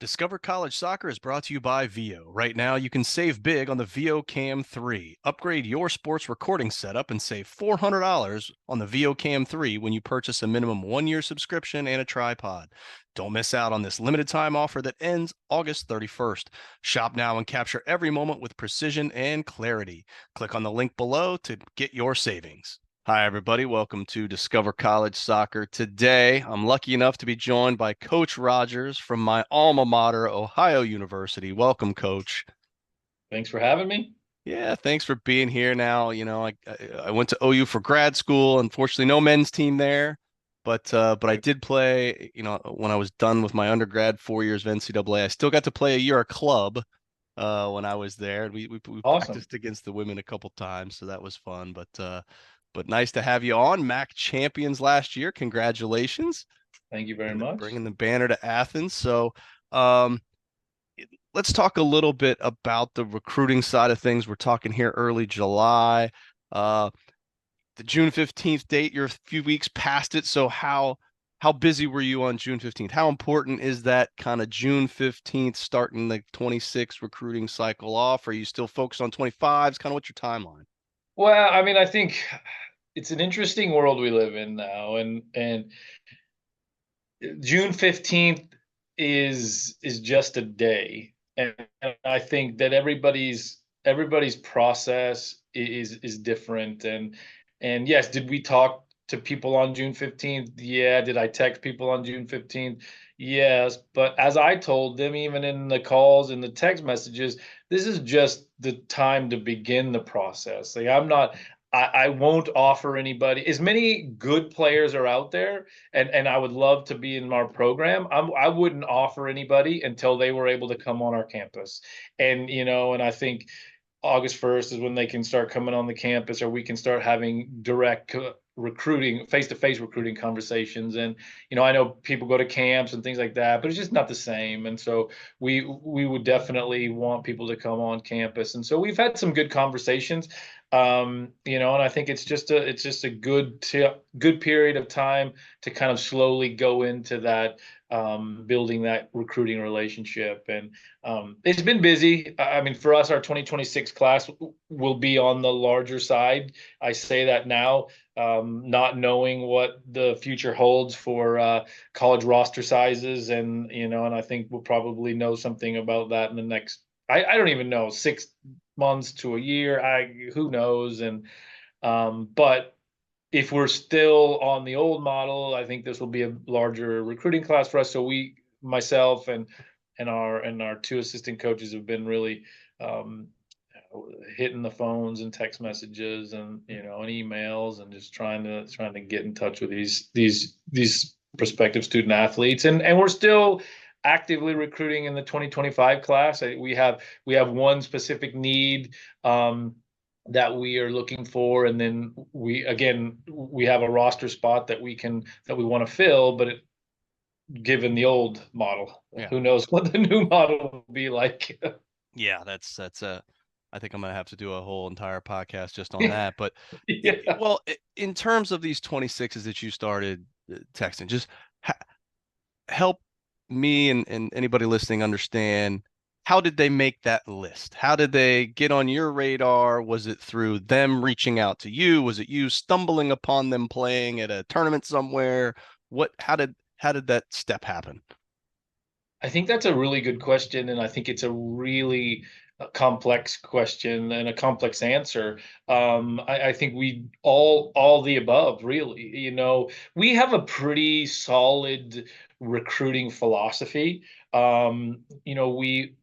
Discover College Soccer is brought to you by Veo. Right now, you can save big on the Veo Cam 3. Upgrade your sports recording setup and save $400 on the Veo Cam 3 when you purchase a minimum 1-year subscription and a tripod. Don't miss out on this limited time offer that ends August 31st. Shop now and capture every moment with precision and clarity. Click on the link below to get your savings. Hi, everybody. Welcome to Discover College Soccer. Today, I'm lucky enough to be joined by Coach Rodgers from my alma mater, Ohio University. Welcome, Coach. Thanks for having me. Yeah, thanks for being here. Now, I went to OU for grad school. Unfortunately, no men's team there, but I Right. did play. When I was done with my undergrad 4 years of NCAA, I still got to play a year of club when I was there. We Awesome. practiced against the women a couple times, so that was fun. But nice to have you on. MAC champions last year. Congratulations. Thank you very And much. bringing the banner to Athens. So um, let's talk a little bit about the recruiting side of things. We're talking here early July. Uh, the June 15th date, you're a few weeks past it. So how busy were you on June 15th? How important is that kind of June 15th starting the 26 recruiting cycle off? Are you still focused on 25s? Kind of what's your timeline? Well, I think it's an interesting world we live in now, and June 15th is just a day, and I think that everybody's process is different, and yes, did we talk to people on June 15th? Yeah. Did I text people on June 15th? Yes. But as I told them, even in the calls and the text messages, this is just the time to begin the process. Like I won't offer anybody as many good players are out there, and I would love to be in our program. I wouldn't offer anybody until they were able to come on our campus. And I think August 1st is when they can start coming on the campus, or we can start having direct recruiting, face-to-face recruiting conversations. And I know people go to camps and things like that, but it's just not the same. And so we would definitely want people to come on campus. And so we've had some good conversations. And I think it's just a good period of time to kind of slowly go into that, building that recruiting relationship. And it's been busy. I mean, for us, our 2026 class will be on the larger side. I say that now, not knowing what the future holds for college roster sizes, and I think we'll probably know something about that in the next. I don't even know, 6 months to a year. Who knows? But if we're still on the old model, I think this will be a larger recruiting class for us. So myself, and our two assistant coaches have been really, um, hitting the phones and text messages, and emails, and just trying to get in touch with these prospective student athletes. And we're still actively recruiting in the 2025 class. We have one specific need, that we are looking for, and then we have a roster spot that we want to fill, but given the old model, Yeah. who knows what the new model will be like. Yeah, that's I think I'm gonna have to do a whole entire podcast just on that. But Yeah. well, in terms of these 26s that you started texting, just ha help me and anybody listening understand, how did they make that list? How did they get on your radar? Was it through them reaching out to you? Was it you stumbling upon them playing at a tournament somewhere? How did that step happen? I think that's a really good question, and I think it's a really complex question and a complex answer. I think we all the above, really. We have a pretty solid recruiting philosophy.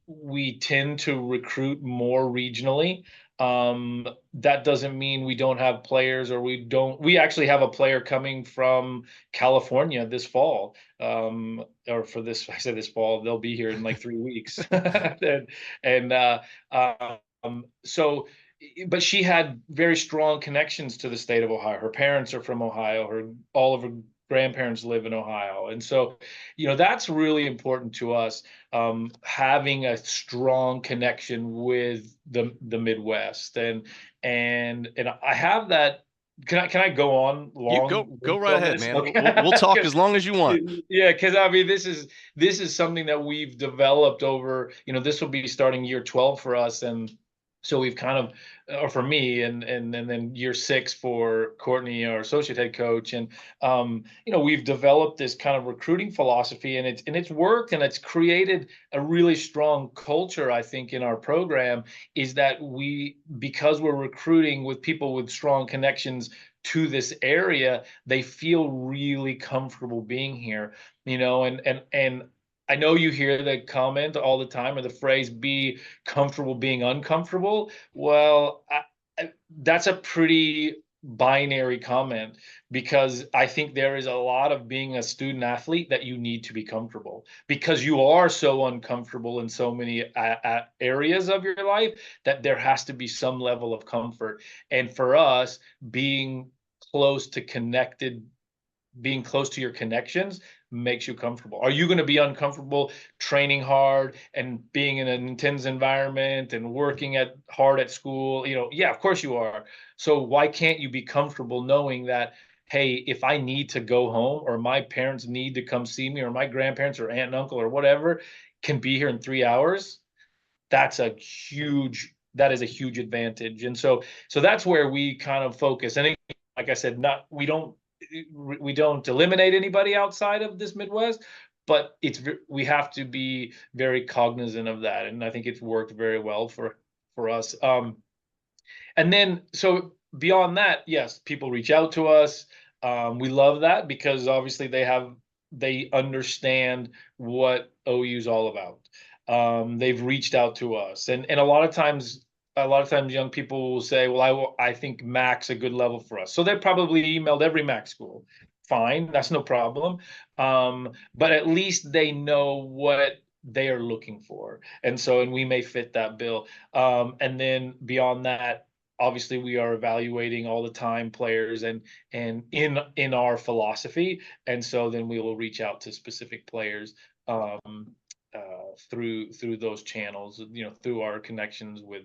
We tend to recruit more regionally. That doesn't mean we don't have players, or we don't. We actually have a player coming from California this fall, or for this, I said this fall, they'll be here in like 3 weeks. And but she had very strong connections to the state of Ohio. Her parents are from Ohio. All of her grandparents live in Ohio. And so, that's really important to us, having a strong connection with the Midwest. And I have that can I go on You go long go right on ahead, this? man. We'll Okay. talk as long as you want. Yeah, because I mean, this is something that we've developed over, this will be starting year 12 for us, and so we've kind of, or for me, and then year 6 for Courtney, our associate head coach, and we've developed this kind of recruiting philosophy, and it's worked, and it's created a really strong culture, I think, in our program, is that because we're recruiting with people with strong connections to this area, they feel really comfortable being here, and I know you hear the comment all the time, or the phrase, be comfortable being uncomfortable. Well, that's a pretty binary comment, because I think there is a lot of being a student athlete that you need to be comfortable, because you are so uncomfortable in so many areas of your life, that there has to be some level of comfort. And for us, being close to connected being close to your connections makes you comfortable. Are you going to be uncomfortable training hard and being in an intense environment and working at hard at school? Yeah, of course you are. So why can't you be comfortable knowing that, hey, if I need to go home, or my parents need to come see me, or my grandparents or aunt and uncle or whatever can be here in 3 hours? That is a huge advantage. And so that's where we kind of focus. And like I said, not we don't eliminate anybody outside of this Midwest, but we have to be very cognizant of that, and I think it's worked very well for us. And then, so beyond that, yes, people reach out to us. We love that, because obviously they understand what OU is all about. They've reached out to us, and a lot of times young people will say, well, I think Mac's a good level for us. So they probably emailed every Mac school. Fine, that's no problem. But at least they know what they are looking for. And we may fit that bill. And then beyond that, obviously we are evaluating all the time players, and in our philosophy, and so then we will reach out to specific players, through those channels, through our connections with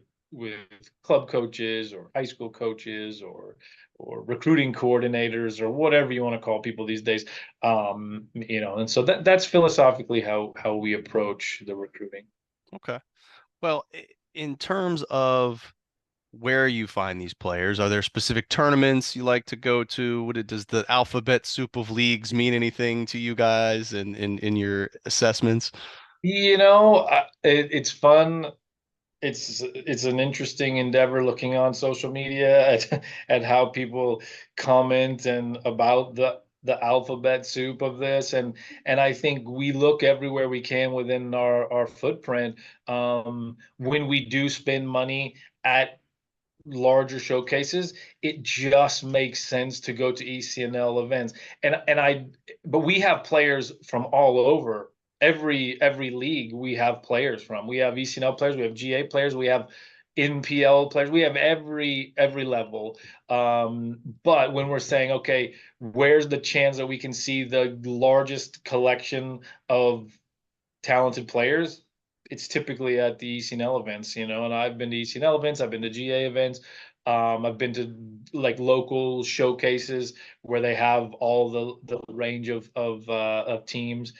club coaches, or high school coaches, or recruiting coordinators, or whatever you want to call people these days. And so that's philosophically how we approach the recruiting. Okay. Well, in terms of where you find these players, are there specific tournaments you like to go to? Does the alphabet soup of leagues mean anything to you guys in your assessments? It's fun. It's an interesting endeavor, looking on social media at how people comment and about the alphabet soup of this, and I think we look everywhere we can within our footprint. When we do spend money at larger showcases, it just makes sense to go to ECNL events. But we have players from all over. Every league we have players from. We have ECNL players, we have GA players, we have NPL players, we have every level. But when we're saying, okay, where's the chance that we can see the largest collection of talented players, it's typically at the ECNL events, and I've been to ECNL events, I've been to GA events, I've been to like local showcases where they have all the range of teams.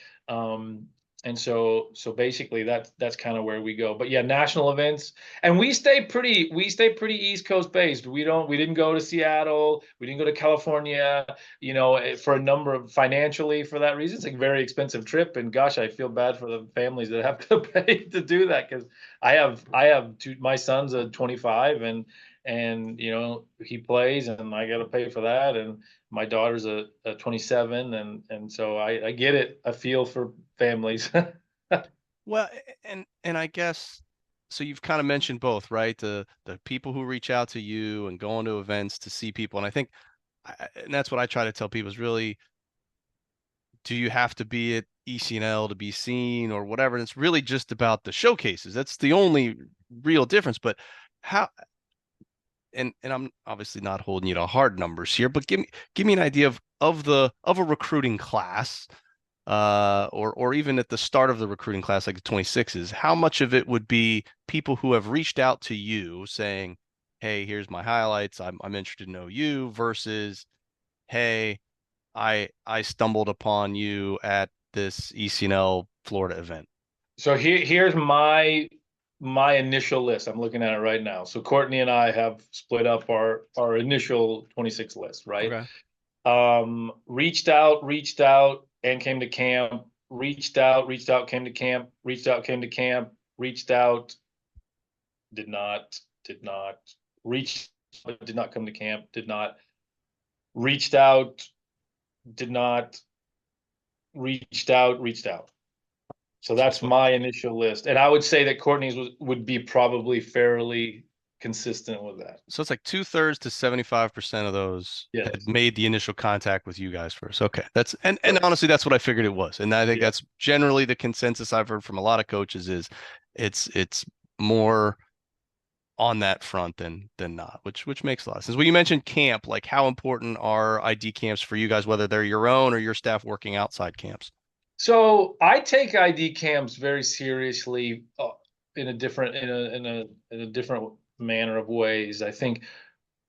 And so basically that's kind of where we go. But yeah, national events, and we stay pretty East Coast based. We didn't go to Seattle, we didn't go to California, for a number of financially, for that reason. It's a very expensive trip, and gosh, I feel bad for the families that have to pay to do that, because I have two. My son's a 25, and he plays, and I got to pay for that, and my daughter's a 27, and so I get it. I feel for families. Well, and I guess so you've kind of mentioned both, right? The people who reach out to you and going to events to see people. And I think and that's what I try to tell people is really, do you have to be at ECNL to be seen or whatever? And it's really just about the showcases. That's the only real difference. But how, and I'm obviously not holding you to hard numbers here, but give me an idea of a recruiting class, or even at the start of the recruiting class, like the 26s, how much of it would be people who have reached out to you saying, hey, here's my highlights. I'm interested to know you versus, hey, I stumbled upon you at this ECNL Florida event. So here's my initial list. I'm looking at it right now. So Courtney and I have split up our initial 26 list, right? Okay. Reached out and came to camp. Reached out, came to camp. Reached out, came to camp. Reached out, did not reach, but did not come to camp. Did not reached out, did not reached out. So So that's it's my initial list, and I would say that Courtney's would be probably fairly consistent with that. so it's like 2/3 to 75% of those had Yes, made the initial contact with you guys first. Okay. That's and correct. honestly that's what I figured it was. And I think Yeah. that's generally the consensus I've heard from a lot of coaches is it's more on that front than not, which makes a lot of sense. Well, you mentioned camp, like how important are ID camps for you guys, whether they're your own or your staff working outside camps? So I take ID camps very seriously in a different in a different manner of ways. I think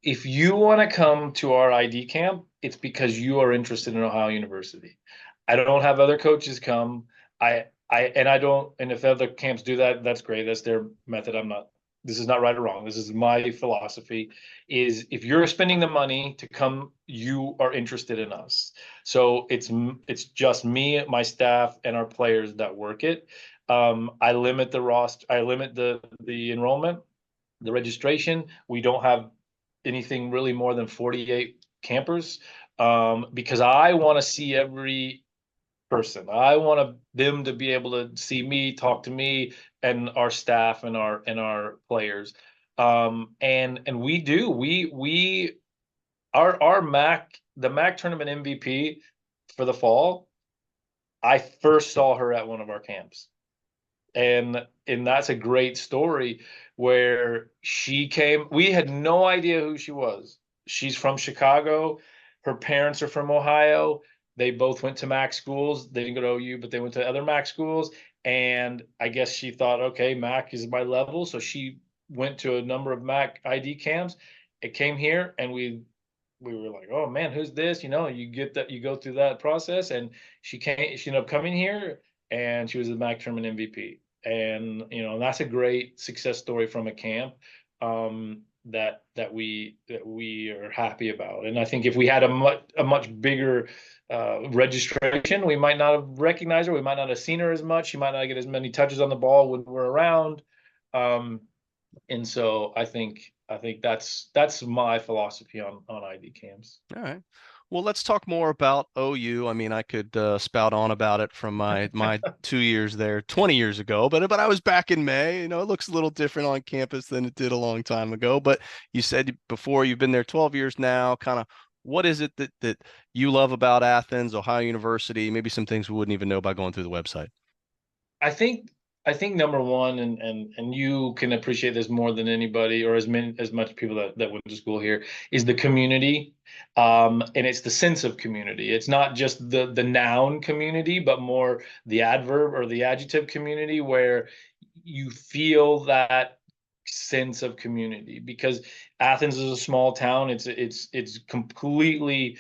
if you want to come to our ID camp, it's because you are interested in Ohio University. I don't have other coaches come. I don't, and if other camps do that, that's great. That's their method. I'm not, this is not right or wrong. This is my philosophy is if you're spending the money to come, you are interested in us. So it's just me, my staff, and our players that work it. I limit the roster, I limit the enrollment, the registration. We don't have anything really more than 48 campers, because I want to see every person. I want them to be able to see me, talk to me, and our staff and our players. And we do we our MAC the MAC tournament MVP for the fall. I first saw her at one of our camps, and that's a great story where she came. We had no idea who she was. She's from Chicago. Her parents are from Ohio. They both went to Mac schools. They didn't go to OU, but they went to other Mac schools. And I guess she thought, okay, Mac is my level. So she went to a number of Mac ID camps. It came here, and we were like, oh man, who's this? You get that, you go through that process, and she ended up coming here, and she was the Mac tournament MVP. And that's a great success story from a camp, that we are happy about. And I think if we had a much bigger registration, we might not have recognized her. We might not have seen her as much. She might not get as many touches on the ball when we're around. Um, and so I think that's my philosophy on ID cams. All right. Well, let's talk more about OU. I mean, I could spout on about it from my 2 years there, 20 years ago, but I was back in May. It looks a little different on campus than it did a long time ago. But you said before you've been there 12 years now. Kind of what is it that you love about Athens, Ohio University? Maybe some things we wouldn't even know by going through the website. I think I think number one, and you can appreciate this more than anybody, or as much people that went to school here, is the community, and it's the sense of community. It's not just the noun community, but more the adverb or the adjective community, where you feel that sense of community, because Athens is a small town. It's completely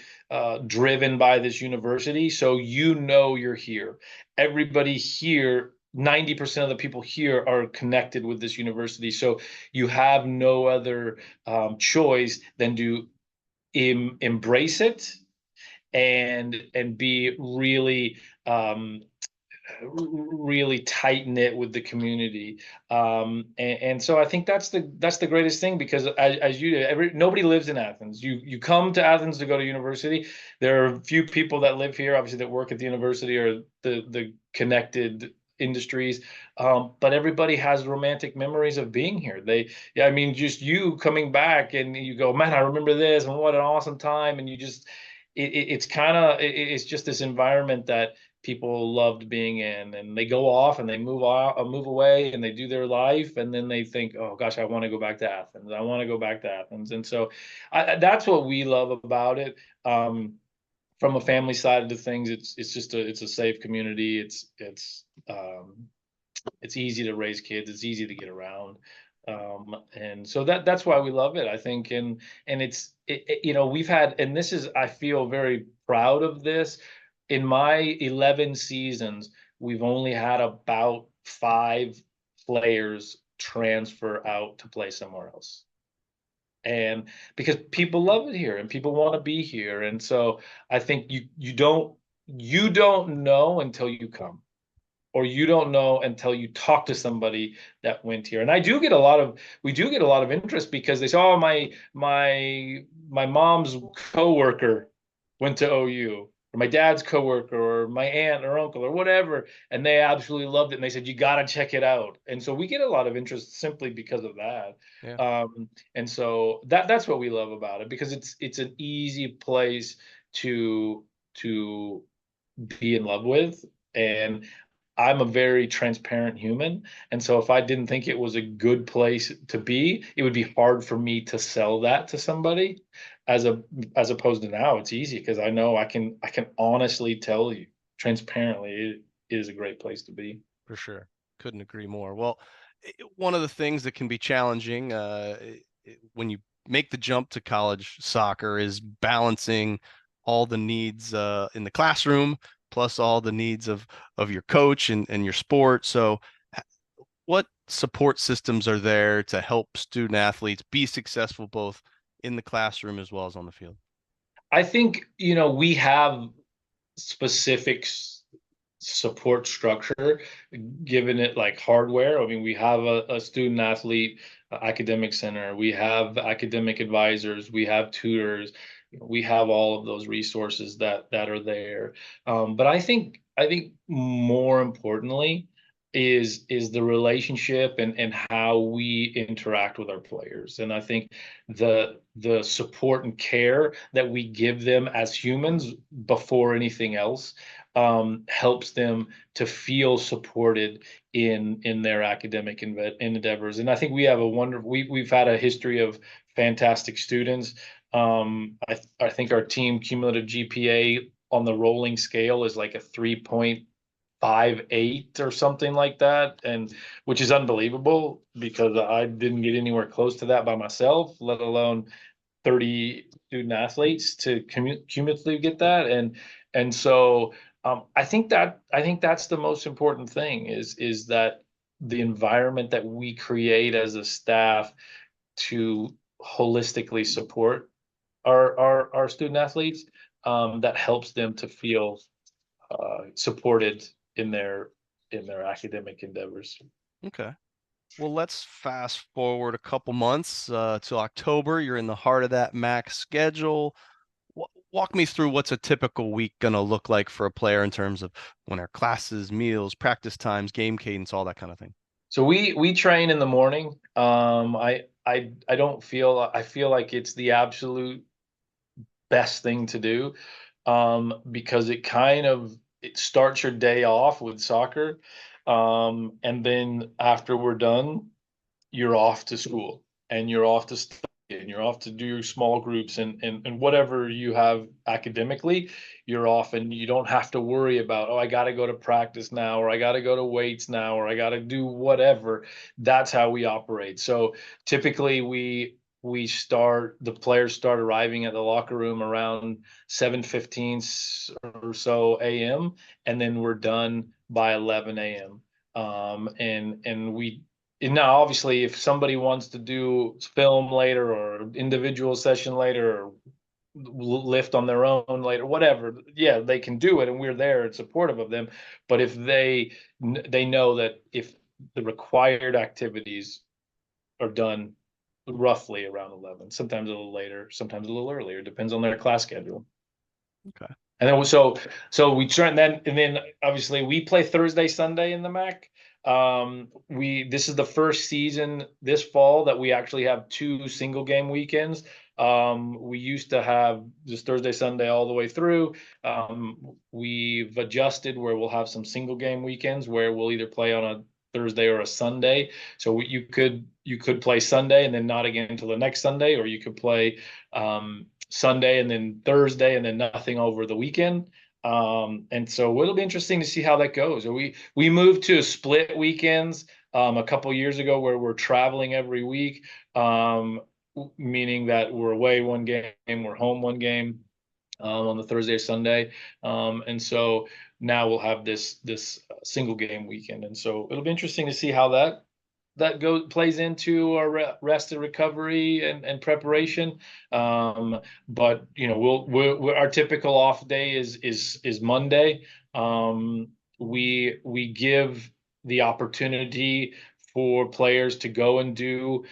driven by this university, so you're here. Everybody here, 90% of the people here are connected with this university. So you have no other choice than to embrace it and be really tight knit with the community. And so I think that's the greatest thing, because as you nobody lives in Athens. You come to Athens to go to university. There are a few people that live here, obviously, that work at the university or the connected industries, but everybody has romantic memories of being here. Yeah, I mean, just you coming back and you go, man, I remember this, and what an awesome time. And you just it's kind of it's just this environment that people loved being in, and they go off and they move out, move away, and they do their life, and then they think, oh gosh, I want to go back to Athens. I want to go back to Athens. And so that's what we love about it. From a family side of the things, it's just it's a safe community. It's easy to raise kids. It's easy to get around. And so that's why we love it, I think. And we've had, and this is, I feel very proud of this. In my 11 seasons, we've only had about 5 players transfer out to play somewhere else. And because people love it here and people want to be here. And so I think you don't know until you come, or you don't know until you talk to somebody that went here. And we do get a lot of interest because they say, "Oh, my mom's coworker went to OU, or my dad's coworker, or my aunt or uncle, or whatever, and they absolutely loved it, and they said you got to check it out." And so we get a lot of interest simply because of that. Yeah, And so that's what we love about it, because it's an easy place to be in love with. And I'm a very transparent human. And so if I didn't think it was a good place to be, it would be hard for me to sell that to somebody. As a as opposed to now, it's easy because I know I can honestly tell you transparently it is a great place to be. for sure. Couldn't agree more. Well, one of the things that can be challenging when you make the jump to college soccer is balancing all the needs in the classroom plus all the needs of your coach and your sport. So, what support systems are there to help student athletes be successful both in the classroom as well as on the field? I think, we have specific support structure, given it like hardware. I mean, we have a student athlete academic center, we have academic advisors, we have tutors, we have all of those resources that are there. But I think more importantly is the relationship and how we interact with our players. And I think the support and care that we give them as humans before anything else helps them to feel supported in their academic endeavors. And I think we have a wonderful we've had a history of fantastic students. I think our team cumulative GPA on the rolling scale is like a 3.58 or something like that, and which is unbelievable because I didn't get anywhere close to that by myself, let alone 30 student athletes to cumulatively get that. And so I think that's the most important thing is that the environment that we create as a staff to holistically support our student athletes, that helps them to feel supported in their academic endeavors. Okay. Well, let's fast forward a couple months to October. You're in the heart of that max schedule. Walk me through what's a typical week going to look like for a player in terms of when our classes, meals, practice times, game cadence, all that kind of thing. So we train in the morning. I don't feel I feel like it's the absolute best thing to do, because it starts your day off with soccer, and then after we're done, you're off to school and you're off to study and you're off to do your small groups and whatever you have academically, you're off, and you don't have to worry about, oh, I got to go to practice now, or I got to go to weights now, or I got to do whatever. That's how we operate. So typically the players start arriving at the locker room around 7:15 or so a.m., and then we're done by 11 a.m. And now, obviously, if somebody wants to do film later or individual session later or lift on their own later, whatever, yeah, they can do it, and we're there and supportive of them. But if they know that if the required activities are done roughly around 11, sometimes a little later, sometimes a little earlier, depends on their class schedule. Okay. And then so we try, and then obviously we play Thursday, Sunday in the MAC. We This is the first season this fall that we actually have 2 single game weekends. We used to have just Thursday, Sunday all the way through. We've adjusted where we'll have some single game weekends where we'll either play on a Thursday or a Sunday. So you could play Sunday and then not again until the next Sunday, or you could play Sunday and then Thursday and then nothing over the weekend. And so it'll be interesting to see how that goes. We moved to split weekends a couple years ago where we're traveling every week, meaning that we're away one game, we're home one game on the Thursday or Sunday, and so now we'll have this single game weekend, and so it'll be interesting to see how that goes plays into our rest and recovery and preparation. But our typical off day is Monday. We give the opportunity for players to go and do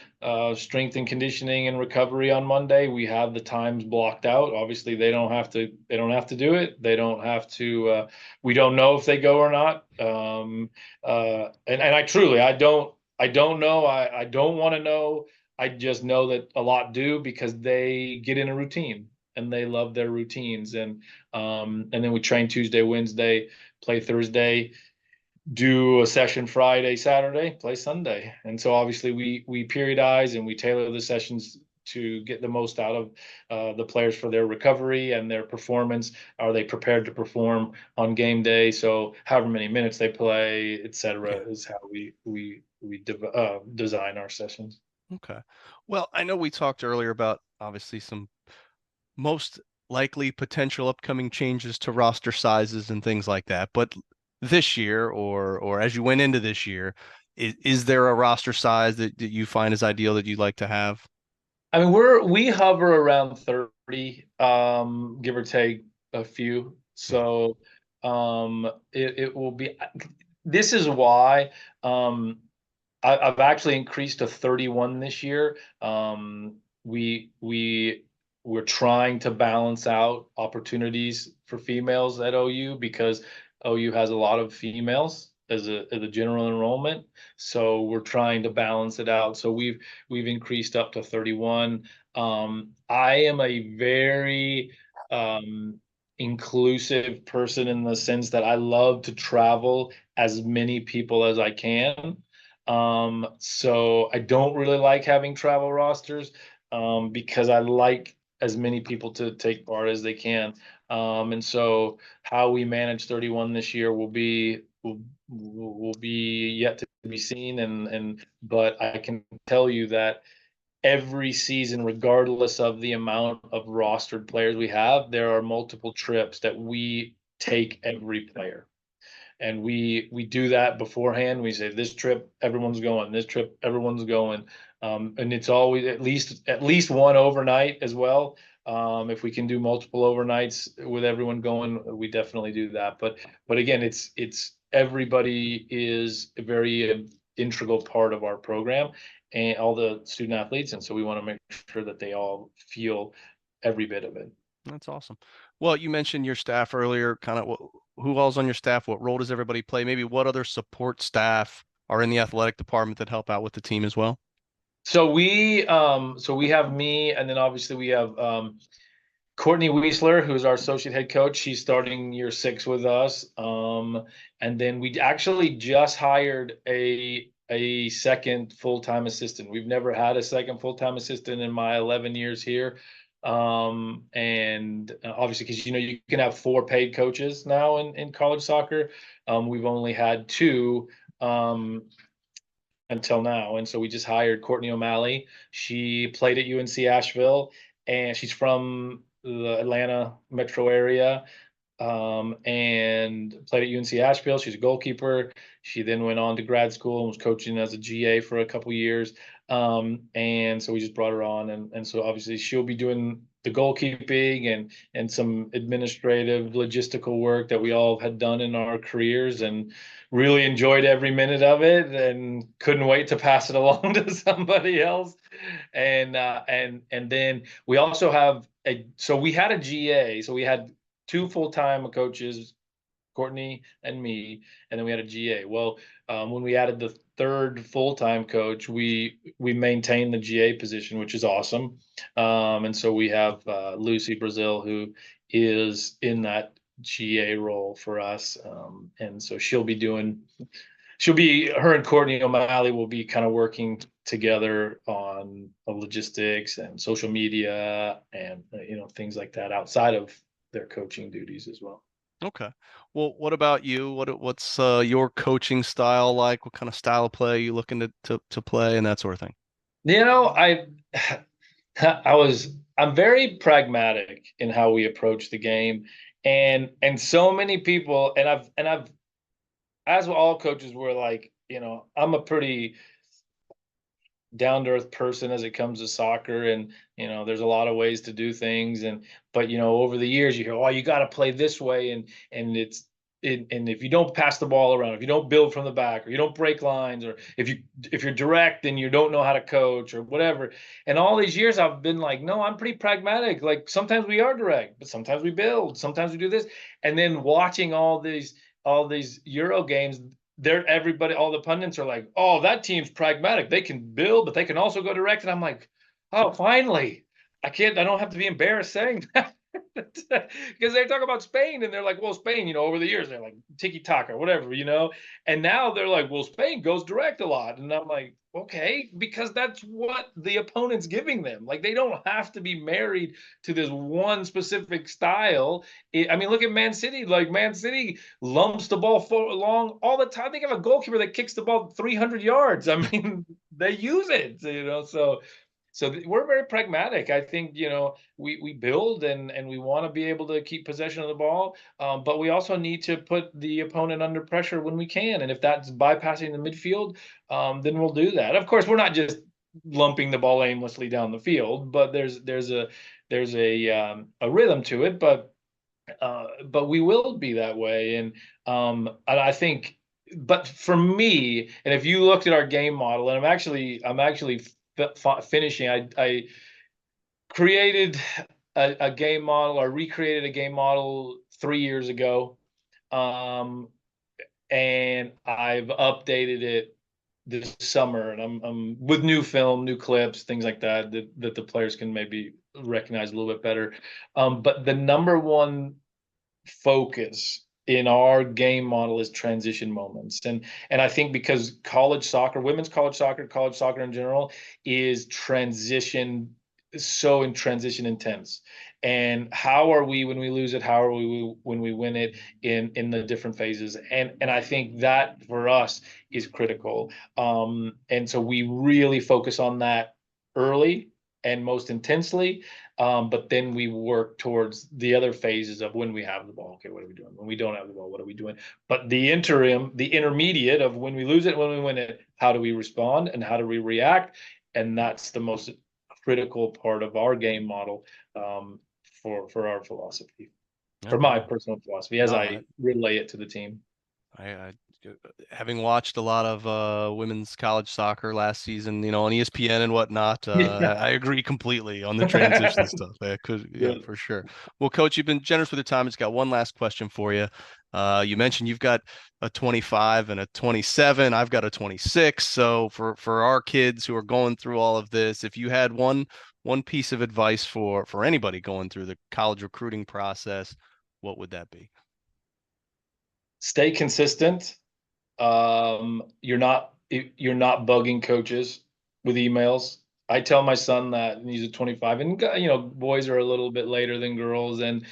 strength and conditioning and recovery on Monday. We have the times blocked out. Obviously, they don't have to. They don't have to do it. They don't have to. We don't know if they go or not. And I don't know. I don't want to know. I just know that a lot do because they get in a routine and they love their routines. And then we train Tuesday, Wednesday, play Thursday, do a session Friday, Saturday, play Sunday. And so obviously we periodize and we tailor the sessions to get the most out of the players for their recovery and their performance. Are they prepared to perform on game day? So however many minutes they play, et cetera, Yeah. is how we design our sessions. Okay. Well, I know we talked earlier about obviously some most likely potential upcoming changes to roster sizes and things like that. But this year, or as you went into this year, is there a roster size that you find is ideal that you'd like to have? I mean, we hover around 30, give or take a few. Yeah. So it will be. This is why I've actually increased to 31 this year. We're trying to balance out opportunities for females at OU because OU has a lot of females as a general enrollment. So we're trying to balance it out. So we've increased up to 31. I am a very inclusive person in the sense that I love to travel as many people as I can. So I don't really like having travel rosters because I like as many people to take part as they can. And so how we manage 31 this year will be yet to be seen. And but I can tell you that every season, regardless of the amount of rostered players we have, there are multiple trips that we take every player, and we do that beforehand. We say this trip everyone's going, this trip everyone's going, and it's always at least one overnight as well. If we can do multiple overnights with everyone going, we definitely do that. But again, it's everybody is a very integral part of our program and all the student athletes, and so we want to make sure that they all feel every bit of it. That's awesome. Well, you mentioned your staff earlier, kind of who all's on your staff, what role does everybody play? Maybe what other support staff are in the athletic department that help out with the team as well? So we have me, and then obviously we have Courtney Wiesler, who's our associate head coach. She's starting year 6 with us. And then we actually just hired a second full-time assistant. We've never had a second full-time assistant in my 11 years here. And obviously, because you can have 4 paid coaches now in college soccer. We've only had 2 until now. And so we just hired Courtney O'Malley. She played at UNC Asheville, and she's from the Atlanta metro area, and played at UNC Asheville. She's a goalkeeper. She then went on to grad school and was coaching as a GA for a couple years. And so we just brought her on, and so obviously she'll be doing the goalkeeping and some administrative logistical work that we all had done in our careers, and really enjoyed every minute of it and couldn't wait to pass it along to somebody else. And then we also have so we had a GA, so we had 2 full-time coaches, Courtney and me, and then we had a GA. Well, when we added the third full-time coach, we maintained the GA position, which is awesome. And so we have Lucy Brazil, who is in that GA role for us, and so her and Courtney O'Malley will be kind of working together on logistics and social media and things like that outside of their coaching duties as well. Okay. Well, what about you? What's your coaching style like? What kind of style of play are you looking to play and that sort of thing? You know, I'm very pragmatic in how we approach the game, and so many people, and I've as all coaches were like, I'm a pretty down to earth person as it comes to soccer, and there's a lot of ways to do things, and but over the years you hear, oh, you got to play this way, and if you don't pass the ball around, if you don't build from the back, or you don't break lines, or if you're direct and you don't know how to coach or whatever. And all these years I've been like, no, I'm pretty pragmatic. Like sometimes we are direct, but sometimes we build, sometimes we do this. And then watching all these Euro games, everybody, all the pundits are like, "Oh, that team's pragmatic. They can build, but they can also go direct." And I'm like, "Oh, finally! I don't have to be embarrassed saying that." Because they talk about Spain and they're like, "Well, Spain, over the years they're like tiki taka, whatever." And now they're like, "Well, Spain goes direct a lot," and I'm like, "Okay," because that's what the opponent's giving them. Like they don't have to be married to this one specific style. I mean, look at Man City. Like Man City lumps the ball long all the time. They have a goalkeeper that kicks the ball 300 yards. I mean, they use it. So we're very pragmatic. I think we build and we want to be able to keep possession of the ball, but we also need to put the opponent under pressure when we can. And if that's bypassing the midfield, then we'll do that. Of course, we're not just lumping the ball aimlessly down the field, but there's a rhythm to it. But we will be that way. And I think, but for me, and if you looked at our game model, and I'm actually finishing, I created a game model, or recreated a game model 3 years ago, um, and I've updated it this summer, and I'm with new film, new clips, things like that the players can maybe recognize a little bit better. But the number one focus in our game model is transition moments. And I think because college soccer, women's college soccer in general, is transition, so in transition intense. And how are we when we lose it? How are we when we win it, in the different phases? And I think that for us is critical. And so we really focus on that early and most intensely, but then we work towards the other phases of when we have the ball. Okay, what are we doing? When we don't have the ball, what are we doing? But the intermediate of when we lose it, when we win it, how do we respond and how do we react? And that's the most critical part of our game model, for our philosophy, for Okay. my personal philosophy, as No, I relay it to the team. I having watched a lot of women's college soccer last season, on ESPN and whatnot, Yeah. I agree completely on the transition stuff. Yeah, Good. for sure. Well, Coach, you've been generous with your time. Just got one last question for you. You mentioned you've got a 25 and a 27. I've got a 26. So for our kids who are going through all of this, if you had one piece of advice for anybody going through the college recruiting process, what would that be? Stay consistent. You're not bugging coaches with emails. I tell my son that, and he's a 25, and boys are a little bit later than girls, and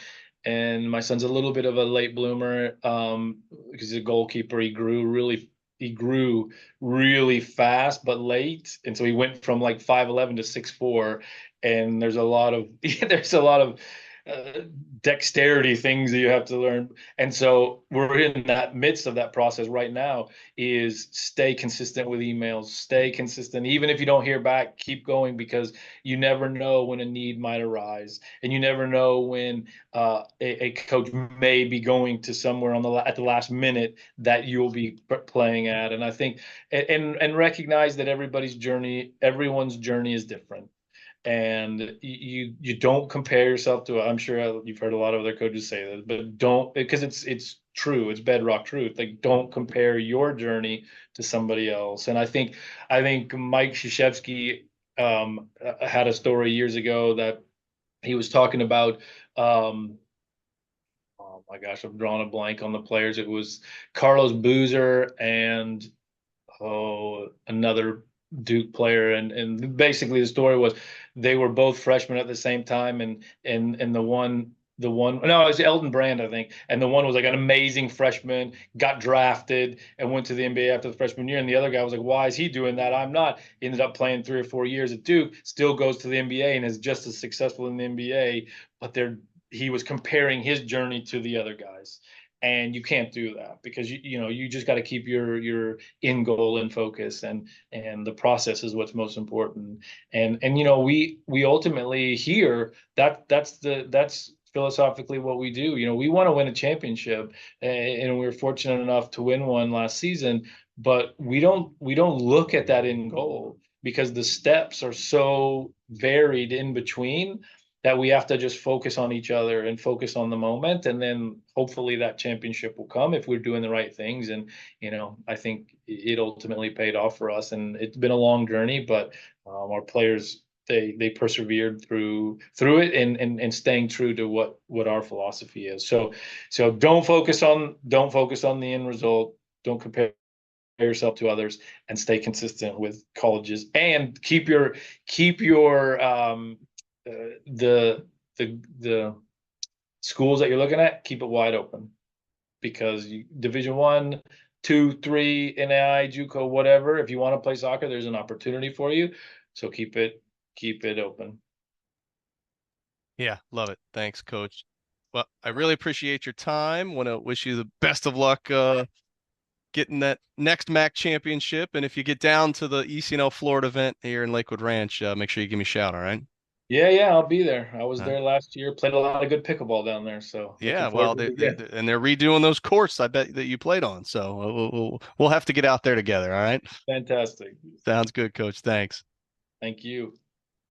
my son's a little bit of a late bloomer, because he's a goalkeeper. He grew really fast, but late, and so he went from like 5'11" to 6'4", and there's a lot of there's a lot of uh, dexterity things that you have to learn. And so we're in that midst of that process right now, is stay consistent with emails, stay consistent. Even if you don't hear back, keep going, because you never know when a need might arise. And you never know when a coach may be going to somewhere at the last minute that you'll be playing at. And I think, and recognize that everyone's journey is different, and you don't compare yourself to. I'm sure you've heard a lot of other coaches say that, but don't, because it's true, it's bedrock truth. Like, don't compare your journey to somebody else. And I think Mike Krzyzewski had a story years ago that he was talking about. Oh my gosh, I'm drawing a blank on the players. It was Carlos Boozer and, another Duke player, and basically the story was they were both freshmen at the same time, and the one the one, no, it was Elton Brand, I think. And the one was like an amazing freshman, got drafted and went to the NBA after the freshman year. And the other guy was like, why is he doing that? I'm not. He ended up playing 3 or 4 years at Duke, still goes to the NBA and is just as successful in the NBA. But he was comparing his journey to the other guys. And you can't do that because you just got to keep your end goal in focus, and the process is what's most important. And we ultimately here that's philosophically what we do. We want to win a championship, and we were fortunate enough to win one last season. But we don't look at that end goal because the steps are so varied in between that we have to just focus on each other and focus on the moment, and then hopefully that championship will come if we're doing the right things. And I think it ultimately paid off for us, and it's been a long journey, but our players, they persevered through it, and staying true to what our philosophy is. So don't focus on the end result. Don't compare yourself to others, and stay consistent with colleges, and keep your the the schools that you're looking at, keep it wide open, because Division 1, 2, 3, NAI, JUCO, whatever. If you want to play soccer, there's an opportunity for you. So keep it open. Yeah, love it. Thanks, Coach. Well, I really appreciate your time. Want to wish you the best of luck getting that next MAC championship. And if you get down to the ECNL Florida event here in Lakewood Ranch, make sure you give me a shout. All right. Yeah, I'll be there. I was Uh, there last year. Played a lot of good pickleball down there. So looking yeah, forward well, to it again. and they're redoing those courts. I bet that you played on. So we'll have to get out there together. All right. Fantastic. Sounds good, Coach. Thanks. Thank you.